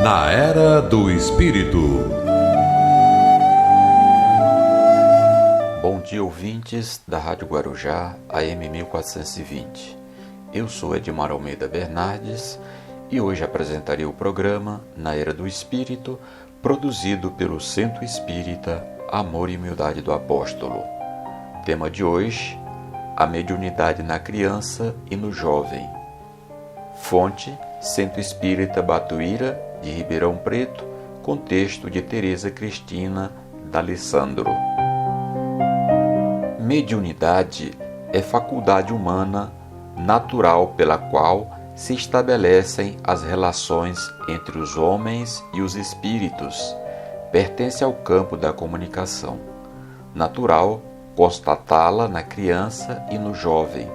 Na Era do Espírito. Bom dia, ouvintes da Rádio Guarujá, AM 1420. Eu sou Edmar Almeida Bernardes e hoje apresentarei o programa Na Era do Espírito, produzido pelo Centro Espírita Amor e Humildade do Apóstolo. Tema de hoje: a mediunidade na criança e no jovem. Fonte: Centro Espírita Batuíra, de Ribeirão Preto, com texto de Tereza Cristina D'Alessandro. Mediunidade é faculdade humana natural pela qual se estabelecem as relações entre os homens e os espíritos. Pertence ao campo da comunicação. Natural constatá-la na criança e no jovem,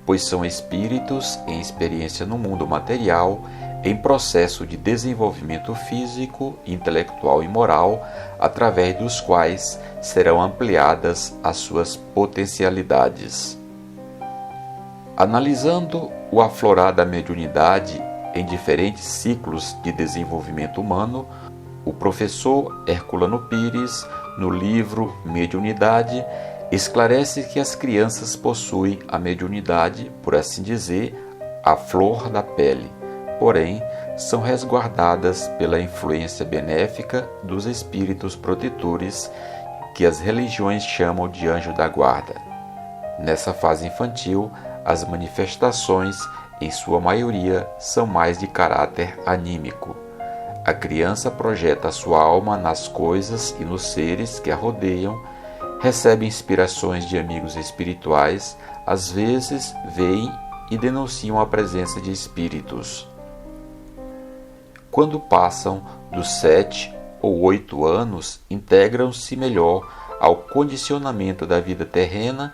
pois são espíritos em experiência no mundo material, em processo de desenvolvimento físico, intelectual e moral, através dos quais serão ampliadas as suas potencialidades. Analisando o aflorar da mediunidade em diferentes ciclos de desenvolvimento humano, o professor Herculano Pires, no livro Mediunidade, esclarece que as crianças possuem a mediunidade, por assim dizer, à flor da pele, porém, são resguardadas pela influência benéfica dos espíritos protetores que as religiões chamam de anjo da guarda. Nessa fase infantil, as manifestações, em sua maioria, são mais de caráter anímico. A criança projeta sua alma nas coisas e nos seres que a rodeiam, recebe inspirações de amigos espirituais, às vezes veem e denunciam a presença de espíritos. Quando passam dos 7 ou 8 anos, integram-se melhor ao condicionamento da vida terrena,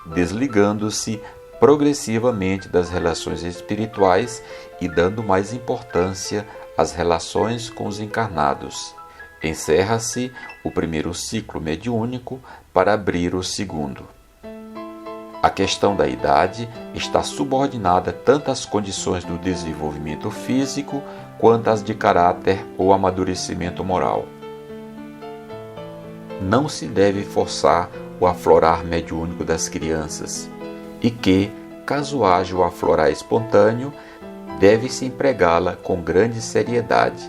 desligando-se progressivamente das relações espirituais e dando mais importância às relações com os encarnados. Encerra-se o primeiro ciclo mediúnico para abrir o segundo. A questão da idade está subordinada tanto às condições do desenvolvimento físico quanto às de caráter ou amadurecimento moral. Não se deve forçar o aflorar mediúnico das crianças e que, caso haja o aflorar espontâneo, deve-se empregá-la com grande seriedade,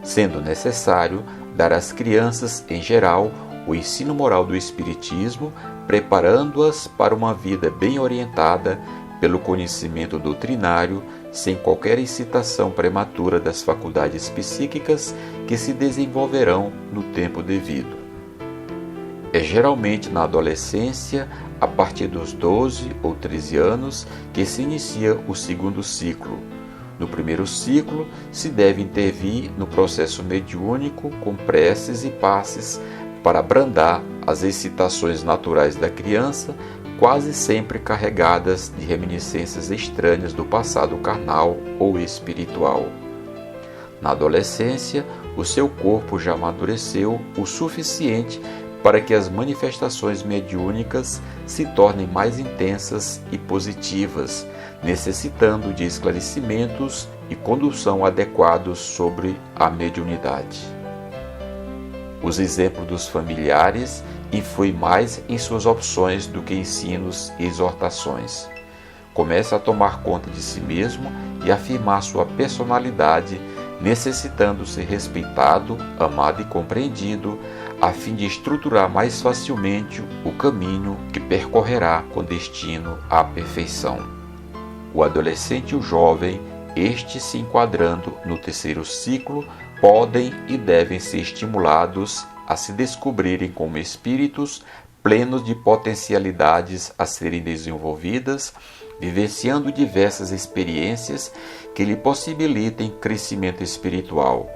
sendo necessário dar às crianças, em geral, o ensino moral do Espiritismo, preparando-as para uma vida bem orientada pelo conhecimento doutrinário, sem qualquer excitação prematura das faculdades psíquicas que se desenvolverão no tempo devido. É geralmente na adolescência, a partir dos 12 ou 13 anos, que se inicia o segundo ciclo. No primeiro ciclo, se deve intervir no processo mediúnico com preces e passes para abrandar as excitações naturais da criança, quase sempre carregadas de reminiscências estranhas do passado carnal ou espiritual. Na adolescência, o seu corpo já amadureceu o suficiente para que as manifestações mediúnicas se tornem mais intensas e positivas, necessitando de esclarecimentos e condução adequados sobre a mediunidade. Os exemplos dos familiares influem mais em suas opções do que ensinos e exortações. Começa a tomar conta de si mesmo e afirmar sua personalidade, necessitando ser respeitado, amado e compreendido, a fim de estruturar mais facilmente o caminho que percorrerá com destino à perfeição. O adolescente e o jovem, estes se enquadrando no terceiro ciclo, podem e devem ser estimulados a se descobrirem como espíritos plenos de potencialidades a serem desenvolvidas, vivenciando diversas experiências que lhe possibilitem crescimento espiritual.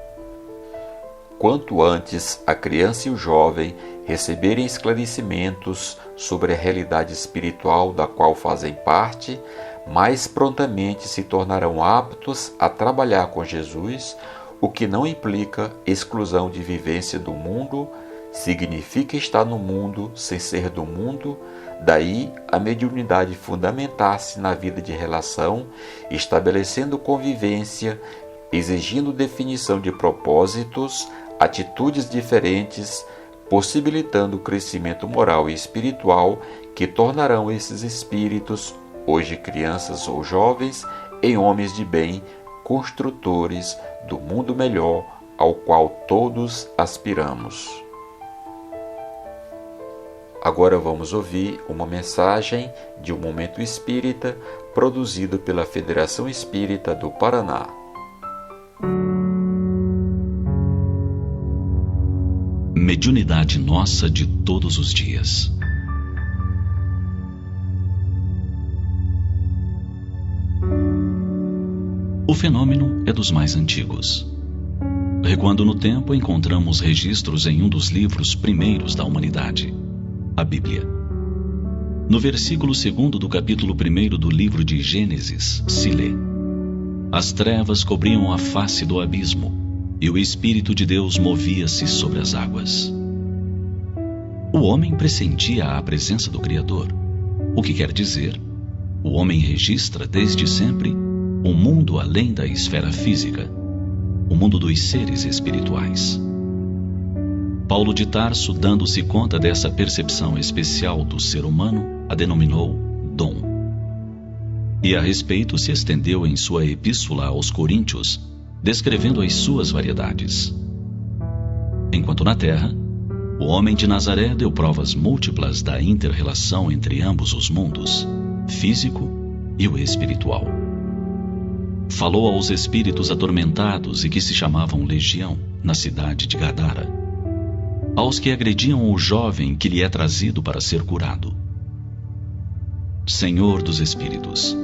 Quanto antes a criança e o jovem receberem esclarecimentos sobre a realidade espiritual da qual fazem parte, mais prontamente se tornarão aptos a trabalhar com Jesus, o que não implica exclusão de vivência do mundo, significa estar no mundo sem ser do mundo, daí a mediunidade fundamentar-se na vida de relação, estabelecendo convivência exigindo definição de propósitos, atitudes diferentes, possibilitando o crescimento moral e espiritual que tornarão esses espíritos, hoje crianças ou jovens, em homens de bem, construtores do mundo melhor ao qual todos aspiramos. Agora vamos ouvir uma mensagem de um Momento Espírita produzido pela Federação Espírita do Paraná. Mediunidade nossa de todos os dias. O fenômeno é dos mais antigos. Recuando no tempo, encontramos registros em um dos livros primeiros da humanidade, a Bíblia. No versículo 2º do capítulo 1º do livro de Gênesis, se lê: As trevas cobriam a face do abismo, e o Espírito de Deus movia-se sobre as águas. O homem pressentia a presença do Criador, o que quer dizer, o homem registra desde sempre um mundo além da esfera física, o mundo dos seres espirituais. Paulo de Tarso, dando-se conta dessa percepção especial do ser humano, a denominou dom. E a respeito se estendeu em sua epístola aos Coríntios, descrevendo as suas variedades. Enquanto na terra, o homem de Nazaré deu provas múltiplas da inter-relação entre ambos os mundos, físico e o espiritual. Falou aos espíritos atormentados e que se chamavam Legião, na cidade de Gadara, aos que agrediam o jovem que lhe é trazido para ser curado. Senhor dos Espíritos.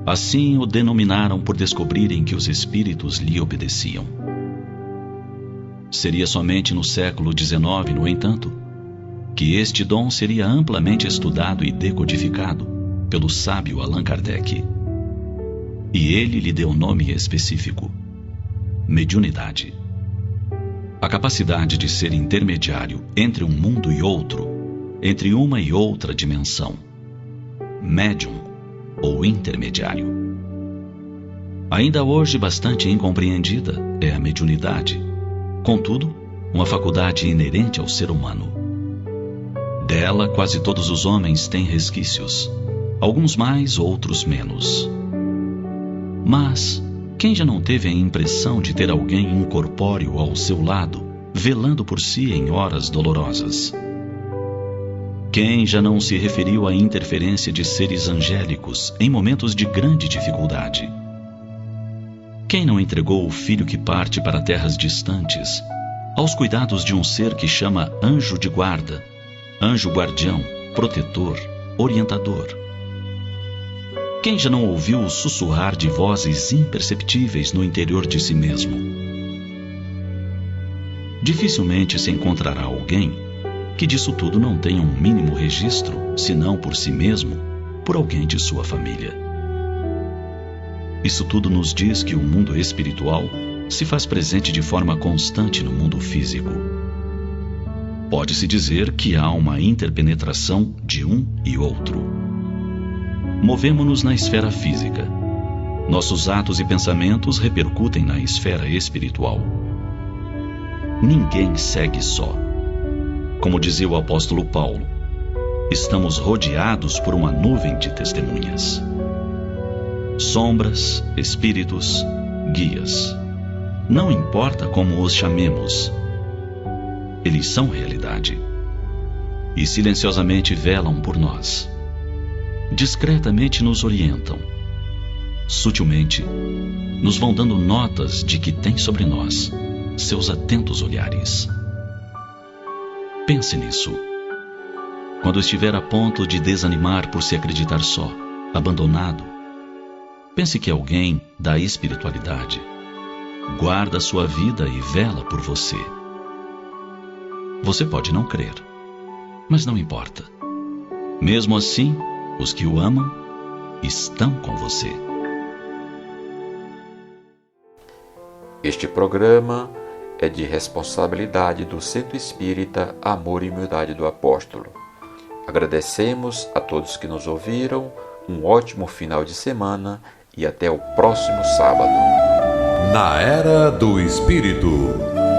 Assim o denominaram por descobrirem que os espíritos lhe obedeciam. Seria somente no século XIX, no entanto, que este dom seria amplamente estudado e decodificado pelo sábio Allan Kardec. E ele lhe deu nome específico: mediunidade. A capacidade de ser intermediário entre um mundo e outro, entre uma e outra dimensão. Médium ou intermediário. Ainda hoje bastante incompreendida é a mediunidade, contudo, uma faculdade inerente ao ser humano. Dela, quase todos os homens têm resquícios, alguns mais, outros menos. Mas quem já não teve a impressão de ter alguém incorpóreo ao seu lado, velando por si em horas dolorosas? Quem já não se referiu à interferência de seres angélicos em momentos de grande dificuldade? Quem não entregou o filho que parte para terras distantes aos cuidados de um ser que chama anjo de guarda, anjo guardião, protetor, orientador? Quem já não ouviu o sussurrar de vozes imperceptíveis no interior de si mesmo? Dificilmente se encontrará alguém que disso tudo não tenha um mínimo registro, se não por si mesmo, por alguém de sua família. Isso tudo nos diz que o mundo espiritual se faz presente de forma constante no mundo físico. Pode-se dizer que há uma interpenetração de um e outro. Movemo-nos na esfera física. Nossos atos e pensamentos repercutem na esfera espiritual. Ninguém segue só. Como dizia o apóstolo Paulo, estamos rodeados por uma nuvem de testemunhas. Sombras, espíritos, guias. Não importa como os chamemos, eles são realidade. E silenciosamente velam por nós. Discretamente nos orientam. Sutilmente, nos vão dando notas de que têm sobre nós seus atentos olhares. Pense nisso. Quando estiver a ponto de desanimar por se acreditar só, abandonado, pense que alguém da espiritualidade guarda sua vida e vela por você. Você pode não crer, mas não importa. Mesmo assim, os que o amam estão com você. Este programa é de responsabilidade do Centro Espírita Amor e Humildade do Apóstolo. Agradecemos a todos que nos ouviram, um ótimo final de semana e até o próximo sábado. Na Era do Espírito.